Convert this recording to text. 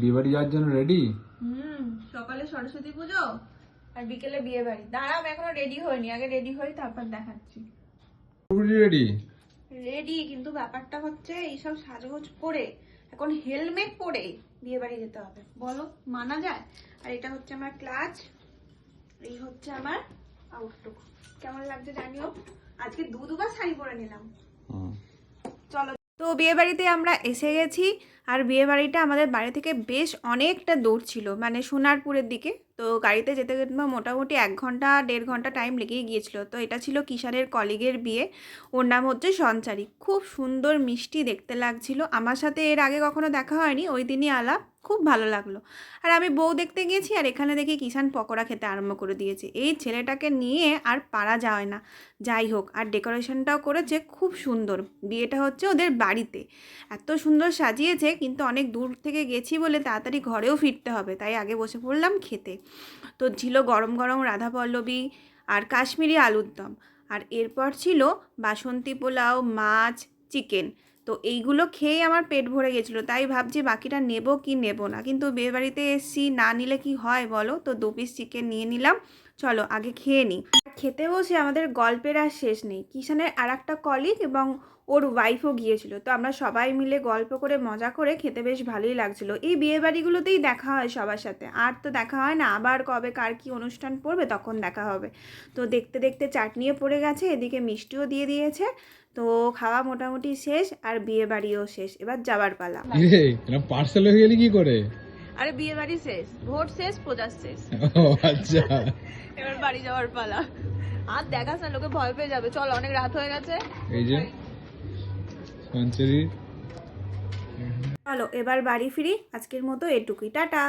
বিয়ে বাড়ি যাওয়ার জন্য রেডি? সকালে সরস্বতী পুজো আর বিকেলে বিয়ে বাড়ি। দাঁড়া, আমি এখনো রেডি হইনি, আগে রেডি হই তারপর দেখাচ্ছি। রেডি রেডি, কিন্তু ব্যাপারটা হচ্ছে এইসব সাজগোজ করে এখন হেলমেট পরে বিয়ে বাড়ি যেতে হবে, বলো মানা যায়? আর এটা হচ্ছে আমার ক্লাচ, এই হচ্ছে আমার আউটলুক। কেমন লাগছে জানিও। আজকে দুবার শাড়ি পরে নিলাম। চলো। তো বিয়ে বাড়িতে আমরা এসে গেছি। আর বিয়ে বাড়িটা আমাদের বাড়ি থেকে বেশ অনেকটা দূর ছিল, মানে সোনারপুরের দিকে। তো গাড়িতে যেতে যেতে মোটামুটি 1 ঘন্টা 1.5 ঘন্টা টাইম লেগেই গিয়েছিল। তো এটা ছিল কিষানের কলিগের বিয়ে, ওর নাম হচ্ছে সঞ্চারী। খুব সুন্দর মিষ্টি দেখতে লাগছিল। আমার সাথে এর আগে কখনো দেখা হয়নি, ওই দিনই আলাপ, খুব ভালো লাগলো। আর আমি বউ দেখতে গিয়েছি, আর এখানে দেখি কিষান পকোড়া খেতে আরম্ভ করে দিয়েছে। এই ছেলেটাকে নিয়ে আর পারা যায় না। যাই হোক, আর ডেকোরেশনটাও করেছে খুব সুন্দর। বিয়েটা হচ্ছে ওদের বাড়িতে, এত সুন্দর সাজিয়েছে, কিন্তু অনেক দূর থেকে গেছি বলে তাড়াতাড়ি ঘরেও ফিরতে হবে, তাই আগে বসে পড়লাম খেতে। তো ছিল গরম গরম রাধা পল্লবী আর কাশ্মীরি আলুর দম, আর এরপর ছিল বাসন্তী পোলাও, মাছ, চিকেন। তো এইগুলো খেয়েই আমার পেট ভরে গেছিলো, তাই ভাবছি বাকিটা নেব কি নেব না, কিন্তু বিয়েবাড়িতে এসছি, না নিলে কি হয় বলো। তো 2 পিস চিকেন নিয়ে নিলাম। চলো আগে খেয়ে নিই। খেতে বসে আমাদের গল্পের আর শেষ নেই। কিষানের আর একটা কলিগ এবং ওর ওয়াইফও গিয়েছিল। তো আমরা সবাই মিলে গল্প করে মজা করে খেতে বেশ ভালোই লাগছিল। এই বিয়েবাড়িগুলোতেই দেখা হয় সবার সাথে, আর তো দেখা হয় না। আবার কবে কার কী অনুষ্ঠান পড়বে তখন দেখা হবে। তো দেখতে দেখতে চাটনিও পড়ে গেছে, এদিকে মিষ্টিও দিয়ে দিয়েছে। তো খাওয়া মোটামুটি শেষ, আর বিয়ে বাড়িও শেষ, এবার যাবার পালা। পার্সেল হয়ে গেলি কি করে? আরে বিয়ে বাড়ি শেষ, ভোট শেষ, প্রচার শেষ, আচ্ছা এবার বাড়ি যাওয়ার পালা। আর দেখাস না, লোকে ভয় পেয়ে যাবে। চল, অনেক রাত হয়ে গেছে। এই যে সঞ্চারী, চলো এবার বাড়ি ফিরি। আজকের মতো এটুকুই, টাটা।